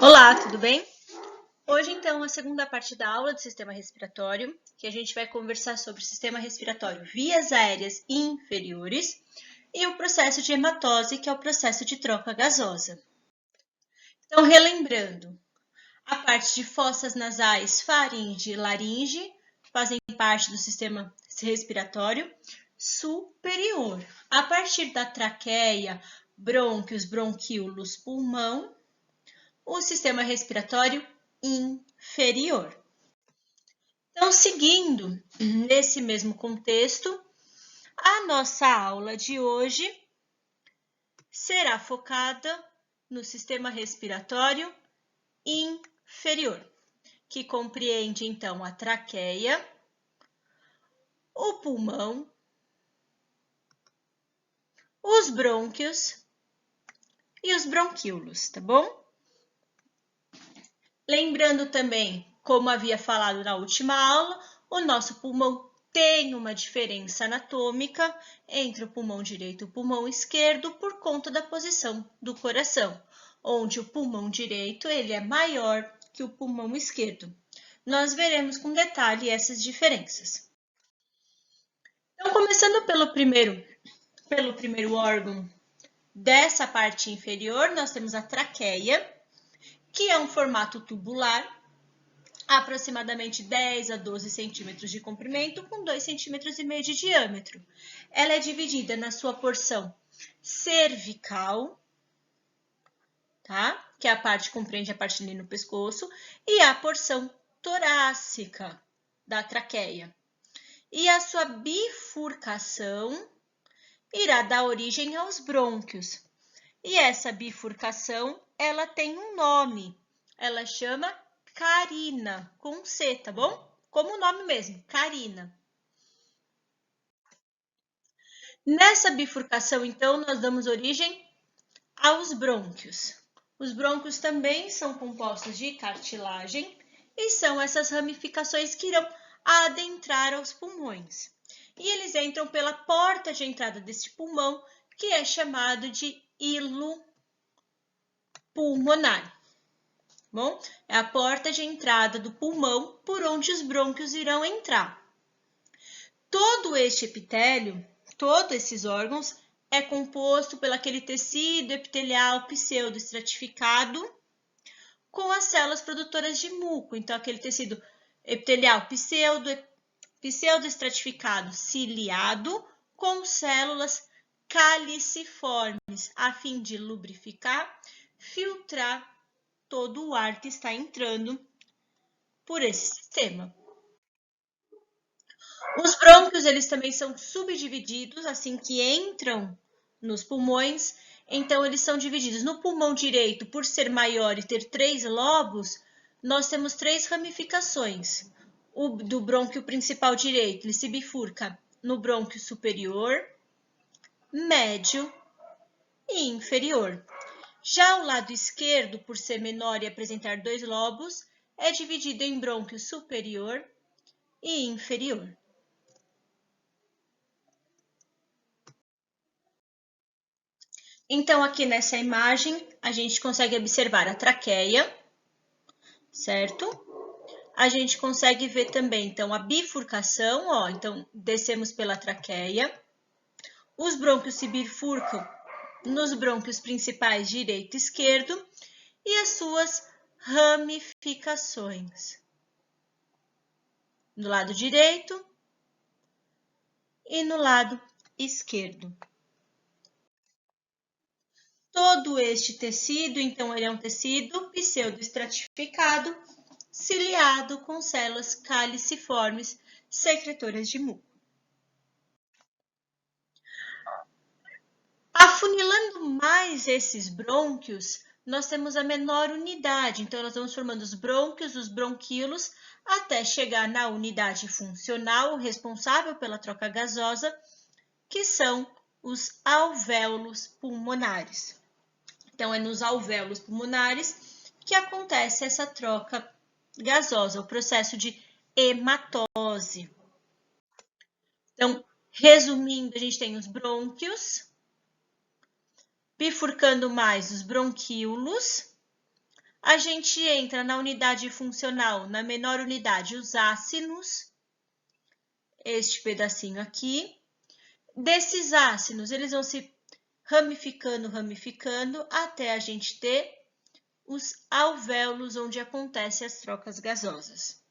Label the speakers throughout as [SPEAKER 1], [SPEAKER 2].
[SPEAKER 1] Olá, tudo bem? Hoje, então, a segunda parte da aula do sistema respiratório, que a gente vai conversar sobre o sistema respiratório vias aéreas inferiores e o processo de hematose, que é o processo de troca gasosa. Então, relembrando, a parte de fossas nasais, faringe e laringe fazem parte do sistema respiratório superior. A partir da traqueia, brônquios, bronquíolos, pulmão, o sistema respiratório inferior. Então, seguindo nesse mesmo contexto, a nossa aula de hoje será focada no sistema respiratório inferior, que compreende então a traqueia, o pulmão, os brônquios e os bronquíolos, tá bom? Lembrando também, como havia falado na última aula, o nosso pulmão tem uma diferença anatômica entre o pulmão direito e o pulmão esquerdo por conta da posição do coração, onde o pulmão direito ele é maior que o pulmão esquerdo. Nós veremos com detalhe essas diferenças. Então, começando pelo primeiro órgão dessa parte inferior, nós temos a traqueia, que é um formato tubular, aproximadamente 10 a 12 centímetros de comprimento, com 2,5 cm de diâmetro. Ela é dividida na sua porção cervical, tá? Que é a parte que compreende a parte ali no pescoço, e a porção torácica da traqueia. E a sua bifurcação irá dar origem aos brônquios. E essa bifurcação, ela tem um nome. Ela chama carina, com C, tá bom? Como o nome mesmo, carina. Nessa bifurcação, então, nós damos origem aos brônquios. Os brônquios também são compostos de cartilagem e são essas ramificações que irão adentrar aos pulmões. E eles entram pela porta de entrada deste pulmão, que é chamado de hilo pulmonar. Bom, é a porta de entrada do pulmão por onde os brônquios irão entrar. Todo este epitélio, todos esses órgãos, é composto pelo aquele tecido epitelial pseudoestratificado com as células produtoras de muco. Então, aquele tecido epitelial pseudoestratificado ciliado com células caliciformes, a fim de lubrificar, filtrar todo o ar que está entrando por esse sistema. Os brônquios, eles também são subdivididos, assim que entram nos pulmões. Então, eles são divididos no pulmão direito, por ser maior e ter 3 lobos, nós temos 3 ramificações. O do brônquio principal direito, ele se bifurca no brônquio superior, médio e inferior. Já o lado esquerdo, por ser menor e apresentar 2 lobos, é dividido em brônquio superior e inferior. Então, aqui nessa imagem, a gente consegue observar a traqueia, certo? A gente consegue ver também, então, a bifurcação, ó. Então, descemos pela traqueia. Os brônquios se bifurcam nos brônquios principais direito e esquerdo e as suas ramificações. No lado direito e no lado esquerdo. Todo este tecido, então, ele é um tecido pseudoestratificado, ciliado com células caliciformes secretoras de muco. Afunilando mais esses brônquios, nós temos a menor unidade. Então, nós vamos formando os brônquios, os bronquíolos, até chegar na unidade funcional responsável pela troca gasosa, que são os alvéolos pulmonares. Então, é nos alvéolos pulmonares que acontece essa troca gasosa, o processo de hematose. Então, resumindo, a gente tem os brônquios, bifurcando mais os bronquíolos, A gente entra na unidade funcional, na menor unidade, os ácinos, este pedacinho aqui. Desses ácinos, eles vão se ramificando, até a gente ter os alvéolos, onde acontecem as trocas gasosas.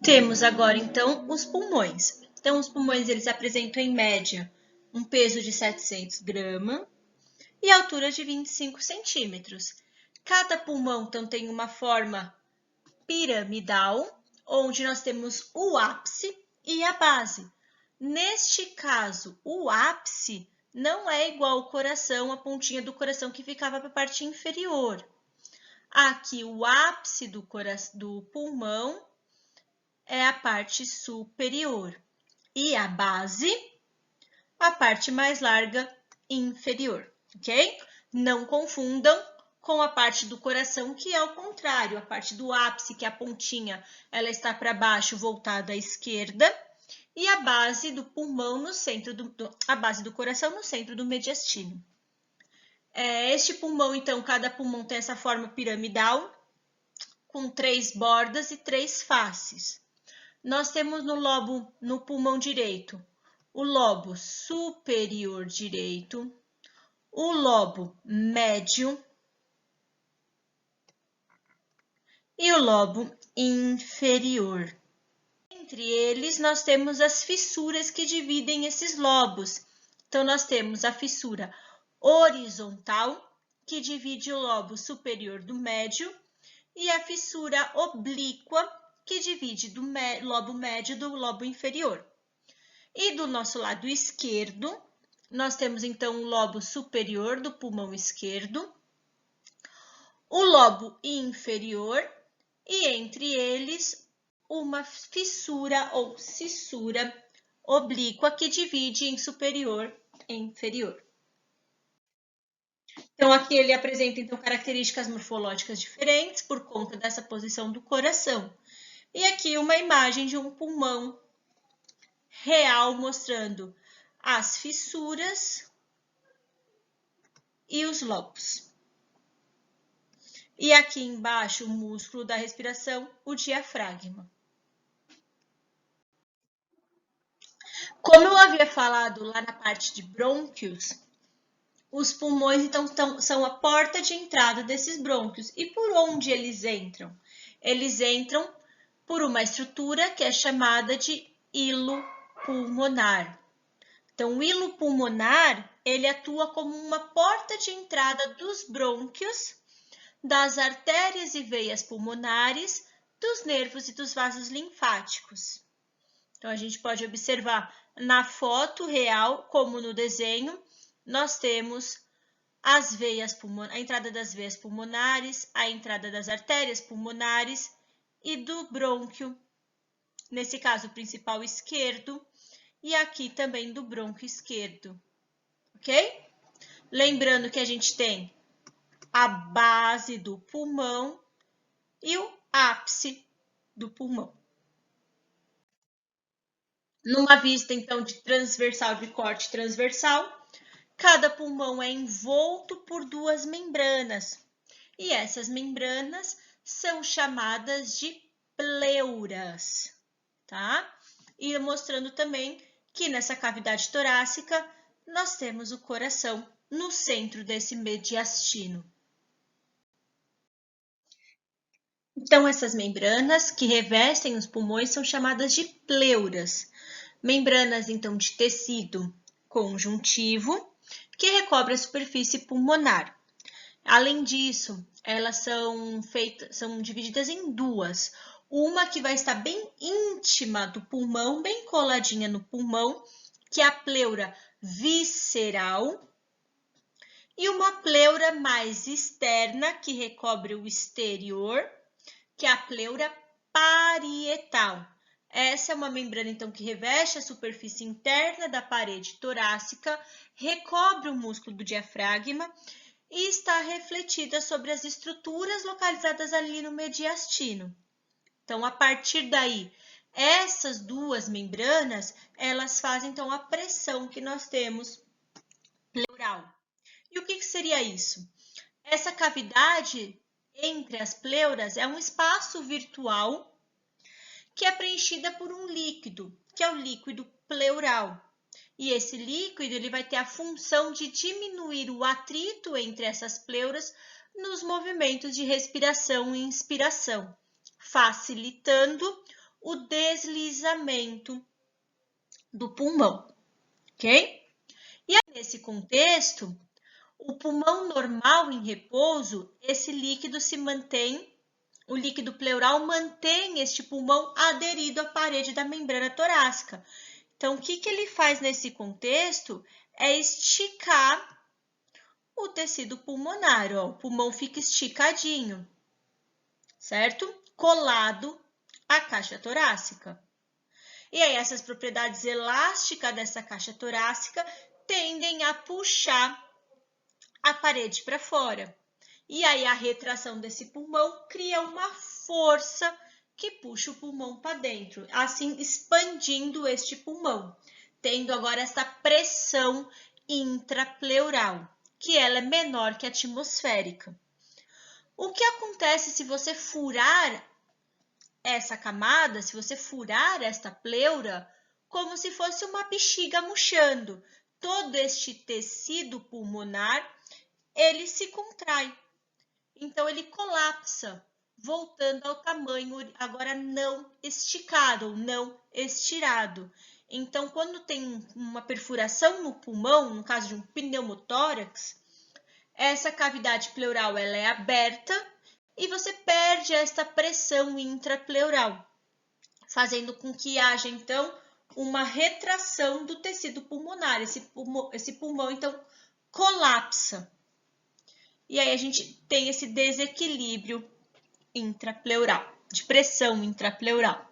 [SPEAKER 1] Temos agora, então, os pulmões. Então, os pulmões, eles apresentam, em média, um peso de 700 gramas e altura de 25 centímetros. Cada pulmão, então, tem uma forma piramidal, onde nós temos o ápice e a base. Neste caso, o ápice não é igual ao coração, a pontinha do coração que ficava para a parte inferior. Aqui, o ápice do pulmão é a parte superior e a base, a parte mais larga inferior, ok? Não confundam com a parte do coração, que é o contrário, a parte do ápice, que é a pontinha, ela está para baixo, voltada à esquerda, e a base do pulmão no centro a base do coração no centro do mediastino. Este pulmão, então, cada pulmão tem essa forma piramidal, com 3 bordas e 3 faces. Nós temos no pulmão direito, o lobo superior direito, o lobo médio e o lobo inferior. Entre eles, nós temos as fissuras que dividem esses lobos. Então, nós temos a fissura horizontal, que divide o lobo superior do médio, e a fissura oblíqua, que divide do lobo médio do lobo inferior. E do nosso lado esquerdo, nós temos, então, o lobo superior do pulmão esquerdo, o lobo inferior, e entre eles, uma fissura ou cissura oblíqua que divide em superior e inferior. Então, aqui ele apresenta, então, características morfológicas diferentes por conta dessa posição do coração. E aqui uma imagem de um pulmão real mostrando as fissuras e os lobos. E aqui embaixo o músculo da respiração, o diafragma. Como eu havia falado lá na parte de brônquios, os pulmões, então, são a porta de entrada desses brônquios. E por onde eles entram? Eles entram por uma estrutura que é chamada de hilo pulmonar. Então, o hilo pulmonar, ele atua como uma porta de entrada dos brônquios, das artérias e veias pulmonares, dos nervos e dos vasos linfáticos. Então, a gente pode observar na foto real, como no desenho, nós temos as veias a entrada das veias pulmonares, a entrada das artérias pulmonares e do brônquio, nesse caso, o principal esquerdo, e aqui também do brônquio esquerdo, ok? Lembrando que a gente tem a base do pulmão e o ápice do pulmão. Numa vista, então, de corte transversal, cada pulmão é envolto por 2 membranas, e essas membranas são chamadas de pleuras, tá? E mostrando também que nessa cavidade torácica nós temos o coração no centro desse mediastino. Então, essas membranas que revestem os pulmões são chamadas de pleuras. Membranas, então, de tecido conjuntivo, que recobre a superfície pulmonar. Além disso, elas são divididas em 2. Uma que vai estar bem íntima do pulmão, bem coladinha no pulmão, que é a pleura visceral, e uma pleura mais externa, que recobre o exterior, que é a pleura parietal. Essa é uma membrana, então, que reveste a superfície interna da parede torácica, recobre o músculo do diafragma e está refletida sobre as estruturas localizadas ali no mediastino. Então, a partir daí, essas 2 membranas, elas fazem, então, a pressão que nós temos pleural. E o que seria isso? Essa cavidade entre as pleuras é um espaço virtual que é preenchida por um líquido, que é o líquido pleural. E esse líquido ele vai ter a função de diminuir o atrito entre essas pleuras nos movimentos de respiração e inspiração, facilitando o deslizamento do pulmão, ok? E aí, nesse contexto, o pulmão normal em repouso, esse líquido se mantém, o líquido pleural mantém este pulmão aderido à parede da membrana torácica. Então, o que ele faz nesse contexto é esticar o tecido pulmonar, ó. O pulmão fica esticadinho, certo? Colado à caixa torácica. E aí, essas propriedades elásticas dessa caixa torácica tendem a puxar a parede para fora. E aí, a retração desse pulmão cria uma força que puxa o pulmão para dentro, assim expandindo este pulmão, tendo agora essa pressão intrapleural, que ela é menor que a atmosférica. O que acontece se você furar essa camada, se você furar esta pleura, como se fosse uma bexiga murchando? Todo este tecido pulmonar, ele se contrai. Então, ele colapsa, voltando ao tamanho agora não esticado, ou não estirado. Então, quando tem uma perfuração no pulmão, no caso de um pneumotórax, essa cavidade pleural ela é aberta e você perde esta pressão intrapleural, fazendo com que haja, então, uma retração do tecido pulmonar. Esse pulmão então, colapsa. E aí a gente tem esse desequilíbrio intrapleural, de pressão intrapleural.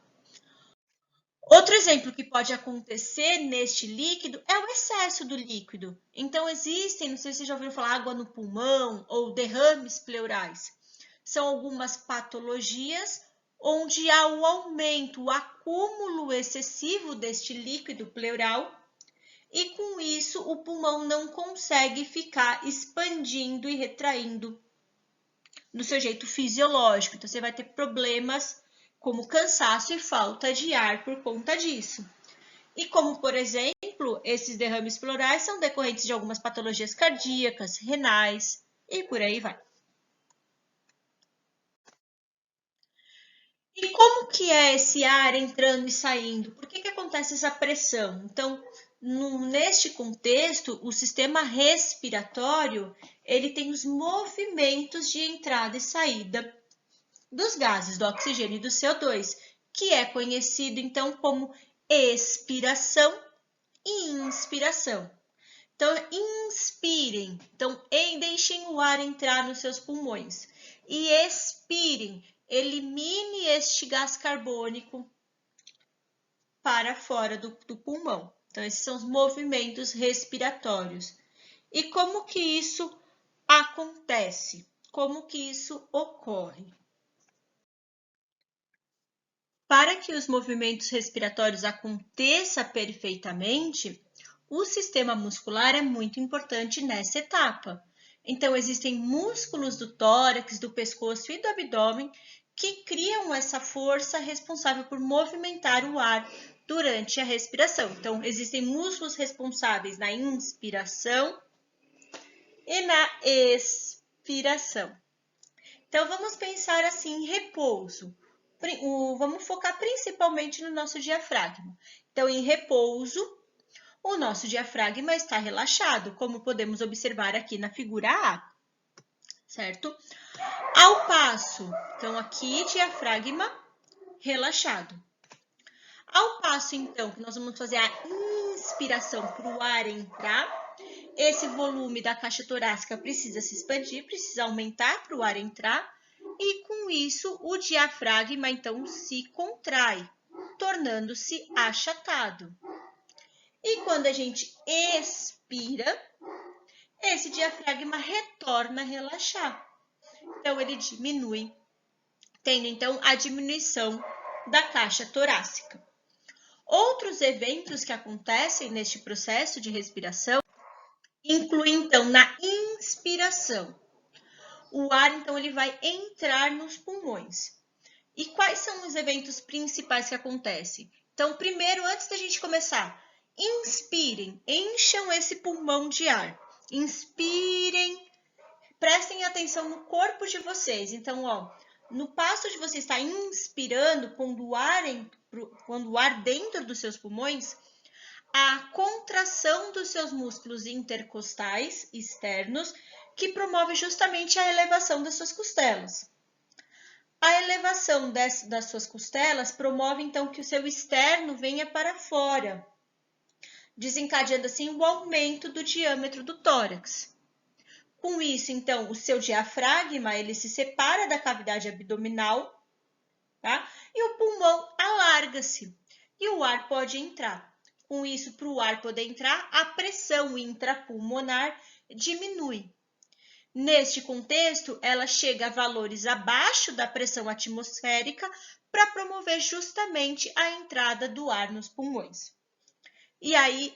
[SPEAKER 1] Outro exemplo que pode acontecer neste líquido é o excesso do líquido. Então, existem, não sei se vocês já ouviram falar, água no pulmão ou derrames pleurais. São algumas patologias onde há o aumento, o acúmulo excessivo deste líquido pleural e, com isso, o pulmão não consegue ficar expandindo e retraindo do seu jeito fisiológico. Então, você vai ter problemas como cansaço e falta de ar por conta disso. E como, por exemplo, esses derrames pleurais são decorrentes de algumas patologias cardíacas, renais e por aí vai. E como que é esse ar entrando e saindo? Por que acontece essa pressão? Então, neste contexto, o sistema respiratório ele tem os movimentos de entrada e saída dos gases, do oxigênio e do CO2, que é conhecido, então, como expiração e inspiração. Então, inspirem, então, deixem o ar entrar nos seus pulmões. E expirem, elimine este gás carbônico para fora do pulmão. Então, esses são os movimentos respiratórios. E como que isso acontece? Como que isso ocorre? Para que os movimentos respiratórios aconteçam perfeitamente, o sistema muscular é muito importante nessa etapa. Então, existem músculos do tórax, do pescoço e do abdômen que criam essa força responsável por movimentar o ar durante a respiração. Então, existem músculos responsáveis na inspiração e na expiração. Então, vamos pensar assim, repouso. Vamos focar principalmente no nosso diafragma. Então, em repouso, o nosso diafragma está relaxado, como podemos observar aqui na figura A, certo? Ao passo, então aqui diafragma relaxado. Ao passo, então, que nós vamos fazer a inspiração para o ar entrar, esse volume da caixa torácica precisa se expandir, precisa aumentar para o ar entrar, e com isso o diafragma, então, se contrai, tornando-se achatado. E quando a gente expira, esse diafragma retorna a relaxar. Então, ele diminui, tendo, então, a diminuição da caixa torácica. Outros eventos que acontecem neste processo de respiração incluem, então, na inspiração, o ar, então, ele vai entrar nos pulmões. E quais são os eventos principais que acontecem? Então, primeiro, antes da gente começar, inspirem, encham esse pulmão de ar. Inspirem, prestem atenção no corpo de vocês. Então, ó, no passo de você estar inspirando, quando o ar dentro dos seus pulmões, a contração dos seus músculos intercostais externos, que promove justamente a elevação das suas costelas. A elevação das suas costelas promove, então, que o seu externo venha para fora, desencadeando, assim, o aumento do diâmetro do tórax. Com isso, então, o seu diafragma, ele se separa da cavidade abdominal, tá? E o pulmão alarga-se e o ar pode entrar. Com isso, para o ar poder entrar, a pressão intrapulmonar diminui. Neste contexto, ela chega a valores abaixo da pressão atmosférica para promover justamente a entrada do ar nos pulmões. E aí,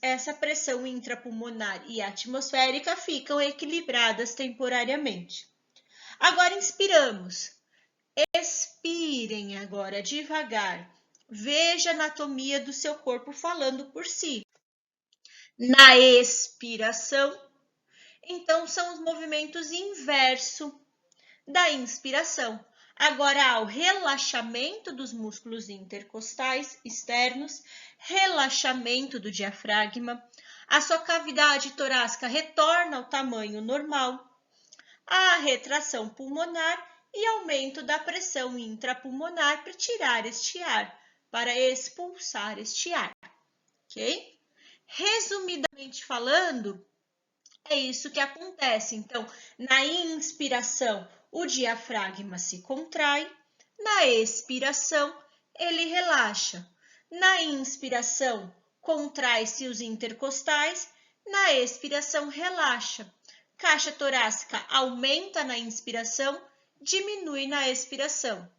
[SPEAKER 1] essa pressão intrapulmonar e atmosférica ficam equilibradas temporariamente. Agora, inspiramos. Expirem agora devagar. Veja a anatomia do seu corpo falando por si. Na expiração, então, são os movimentos inverso da inspiração. Agora, há o relaxamento dos músculos intercostais externos, relaxamento do diafragma, a sua cavidade torácica retorna ao tamanho normal, a retração pulmonar e aumento da pressão intrapulmonar para tirar este ar, para expulsar este ar, ok? Resumidamente falando, é isso que acontece. Então, na inspiração, o diafragma se contrai, na expiração, ele relaxa. Na inspiração, contrai-se os intercostais, na expiração, relaxa. Caixa torácica aumenta na inspiração, diminui na expiração.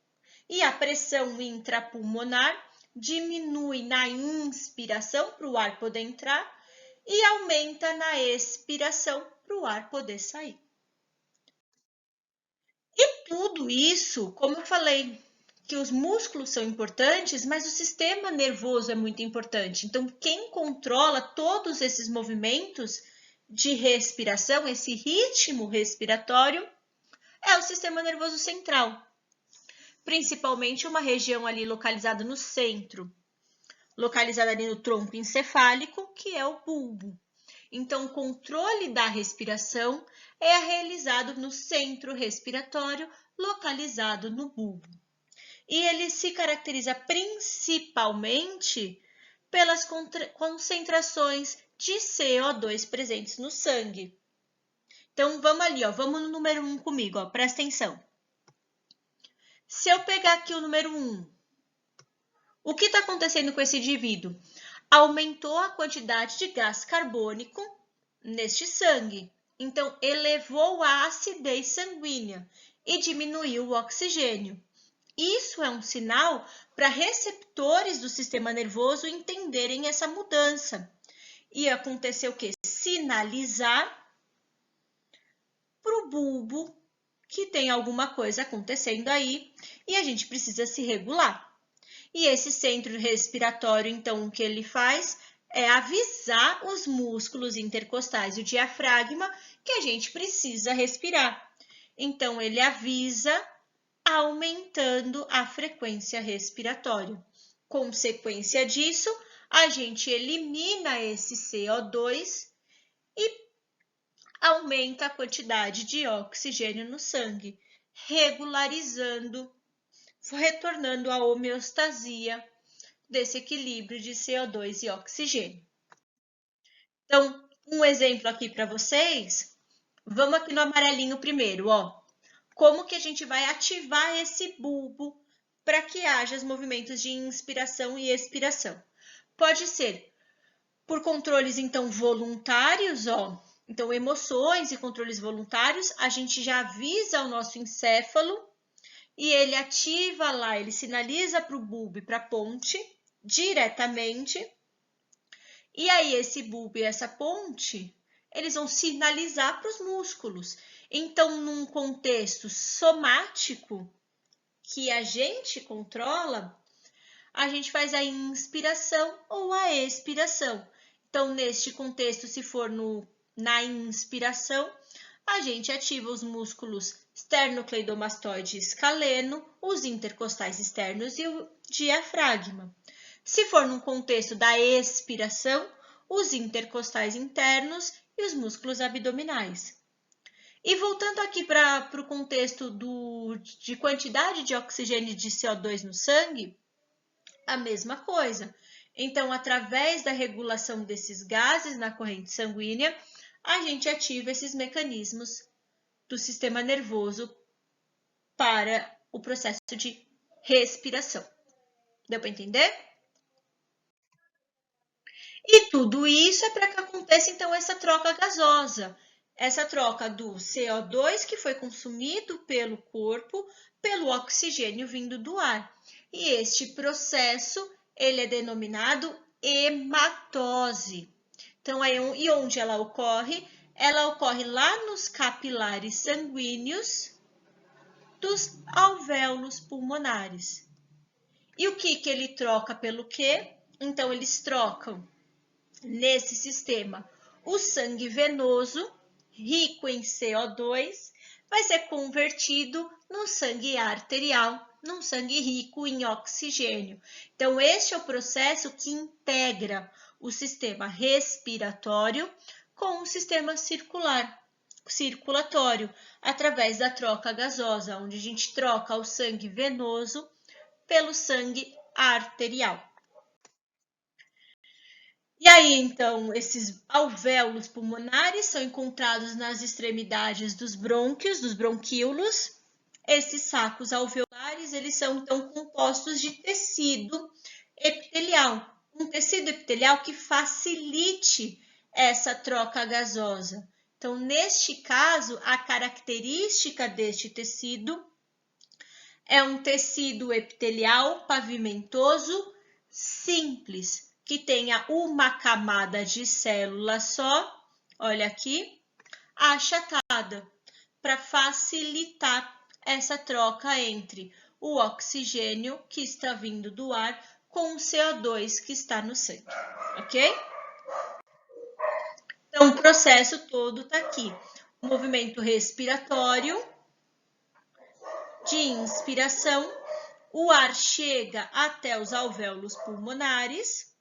[SPEAKER 1] E a pressão intrapulmonar diminui na inspiração para o ar poder entrar e aumenta na expiração para o ar poder sair. E tudo isso, como eu falei, que os músculos são importantes, mas o sistema nervoso é muito importante. Então, quem controla todos esses movimentos de respiração, esse ritmo respiratório, é o sistema nervoso central. Principalmente uma região ali localizada no centro, localizada ali no tronco encefálico, que é o bulbo. Então, o controle da respiração é realizado no centro respiratório, localizado no bulbo. E ele se caracteriza principalmente pelas concentrações de CO2 presentes no sangue. Então, vamos ali, ó, vamos no número 1 comigo, ó, presta atenção. Se eu pegar aqui o número 1, o que está acontecendo com esse indivíduo? Aumentou a quantidade de gás carbônico neste sangue. Então, elevou a acidez sanguínea e diminuiu o oxigênio. Isso é um sinal para receptores do sistema nervoso entenderem essa mudança. E acontecer o quê? Sinalizar para o bulbo que tem alguma coisa acontecendo aí e a gente precisa se regular. E esse centro respiratório, então, o que ele faz é avisar os músculos intercostais e o diafragma que a gente precisa respirar. Então, ele avisa aumentando a frequência respiratória. Consequência disso, a gente elimina esse CO2 e aumenta a quantidade de oxigênio no sangue, regularizando, retornando à homeostasia desse equilíbrio de CO2 e oxigênio. Então, um exemplo aqui para vocês. Vamos aqui no amarelinho primeiro, ó. Como que a gente vai ativar esse bulbo para que haja os movimentos de inspiração e expiração? Pode ser por controles, então, voluntários, ó. Então, emoções e controles voluntários, a gente já avisa o nosso encéfalo e ele ativa lá, ele sinaliza para o bulbo e para a ponte diretamente. E aí, esse bulbo e essa ponte, eles vão sinalizar para os músculos. Então, num contexto somático, que a gente controla, a gente faz a inspiração ou a expiração. Então, neste contexto, se for na inspiração, a gente ativa os músculos esternocleidomastoide e escaleno, os intercostais externos e o diafragma. Se for no contexto da expiração, os intercostais internos e os músculos abdominais. E voltando aqui para o contexto de quantidade de oxigênio e de CO2 no sangue, a mesma coisa. Então, através da regulação desses gases na corrente sanguínea, a gente ativa esses mecanismos do sistema nervoso para o processo de respiração. Deu para entender? E tudo isso é para que aconteça, então, essa troca gasosa. Essa troca do CO2 que foi consumido pelo corpo, pelo oxigênio vindo do ar. E este processo, ele é denominado hematose. Então, e onde ela ocorre? Ela ocorre lá nos capilares sanguíneos dos alvéolos pulmonares. E o que ele troca pelo quê? Então, eles trocam nesse sistema o sangue venoso, rico em CO2, vai ser convertido no sangue arterial, num sangue rico em oxigênio. Então, este é o processo que integra o sistema respiratório com o sistema circulatório, através da troca gasosa, onde a gente troca o sangue venoso pelo sangue arterial. E aí, então, esses alvéolos pulmonares são encontrados nas extremidades dos brônquios, dos bronquíolos. Esses sacos alveolares, eles são, então, compostos de tecido epitelial. Um tecido epitelial que facilite essa troca gasosa. Então, neste caso, a característica deste tecido é um tecido epitelial pavimentoso simples, que tenha uma camada de célula só, olha aqui, achatada, para facilitar essa troca entre o oxigênio que está vindo do ar com o CO2 que está no sangue, ok? Então, o processo todo está aqui. O movimento respiratório, de inspiração, o ar chega até os alvéolos pulmonares.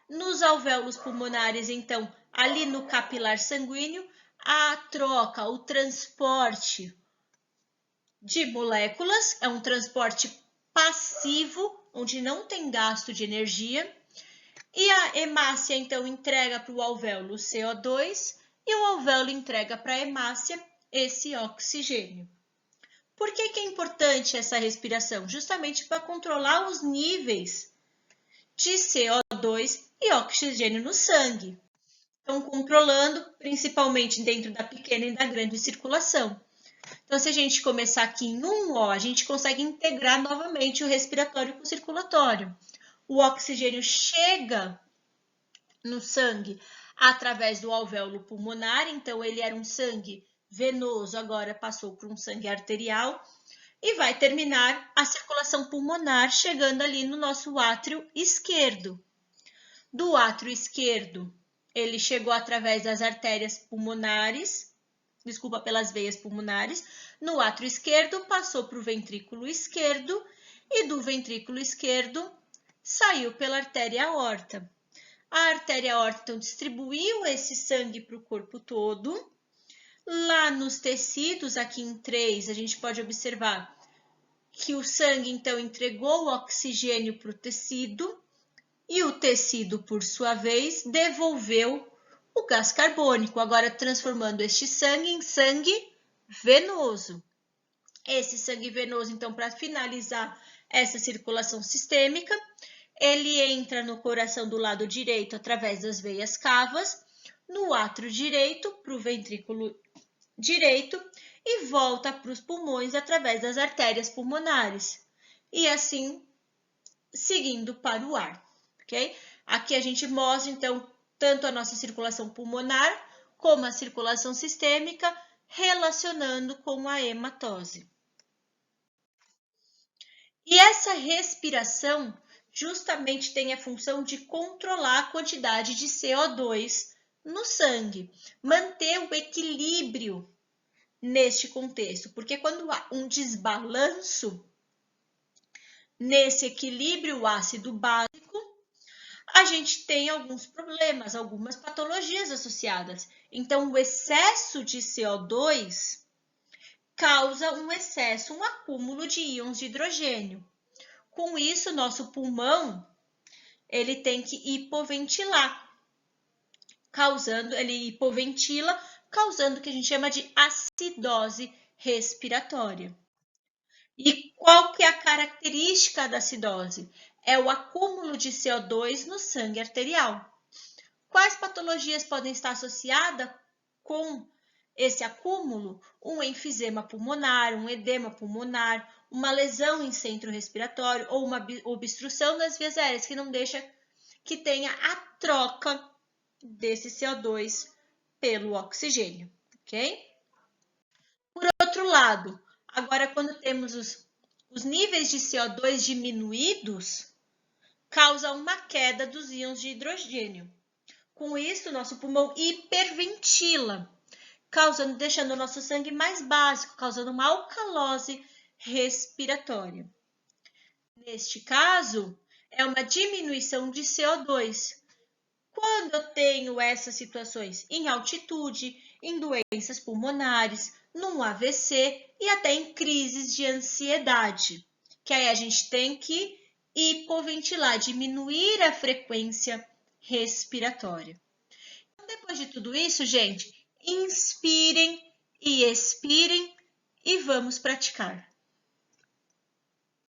[SPEAKER 1] Nos alvéolos pulmonares, então, ali no capilar sanguíneo, a troca, o transporte de moléculas, é um transporte passivo, onde não tem gasto de energia. E a hemácia, então, entrega para o alvéolo CO2 e o alvéolo entrega para a hemácia esse oxigênio. Por que é importante essa respiração? Justamente para controlar os níveis de CO2 e oxigênio no sangue. Então, controlando principalmente dentro da pequena e da grande circulação. Então, se a gente começar aqui em 1O, a gente consegue integrar novamente o respiratório com o circulatório. O oxigênio chega no sangue através do alvéolo pulmonar, então ele era um sangue venoso, agora passou por um sangue arterial e vai terminar a circulação pulmonar chegando ali no nosso átrio esquerdo. Do átrio esquerdo, ele chegou através das artérias pulmonares, pelas veias pulmonares. No átrio esquerdo, passou para o ventrículo esquerdo e do ventrículo esquerdo saiu pela artéria aorta. A artéria aorta, então, distribuiu esse sangue para o corpo todo. Lá nos tecidos, aqui em 3, a gente pode observar que o sangue, então, entregou o oxigênio para o tecido e o tecido, por sua vez, devolveu o gás carbônico, agora transformando este sangue em sangue venoso. Esse sangue venoso, então, para finalizar essa circulação sistêmica, ele entra no coração do lado direito através das veias cavas, no átrio direito, para o ventrículo direito, e volta para os pulmões através das artérias pulmonares. E assim, seguindo para o ar, ok? Aqui a gente mostra, então, tanto a nossa circulação pulmonar, como a circulação sistêmica, relacionando com a hematose. E essa respiração justamente tem a função de controlar a quantidade de CO2 no sangue, manter o equilíbrio neste contexto, porque quando há um desbalanço nesse equilíbrio ácido básico, a gente tem alguns problemas, algumas patologias associadas. Então, o excesso de CO2 causa um excesso, um acúmulo de íons de hidrogênio. Com isso, nosso pulmão ele tem que hipoventilar, ele hipoventila, causando o que a gente chama de acidose respiratória. E qual que é a característica da acidose? É o acúmulo de CO2 no sangue arterial. Quais patologias podem estar associadas com esse acúmulo? Um enfisema pulmonar, um edema pulmonar, uma lesão em centro respiratório ou uma obstrução das vias aéreas que não deixa que tenha a troca desse CO2 pelo oxigênio, ok? Por outro lado, agora quando temos os níveis de CO2 diminuídos, causa uma queda dos íons de hidrogênio. Com isso, nosso pulmão hiperventila, deixando o nosso sangue mais básico, causando uma alcalose respiratória. Neste caso, é uma diminuição de CO2. Quando eu tenho essas situações em altitude, em doenças pulmonares, num AVC e até em crises de ansiedade, que aí a gente tem que hipoventilar, diminuir a frequência respiratória. Depois de tudo isso, gente, inspirem e expirem e vamos praticar.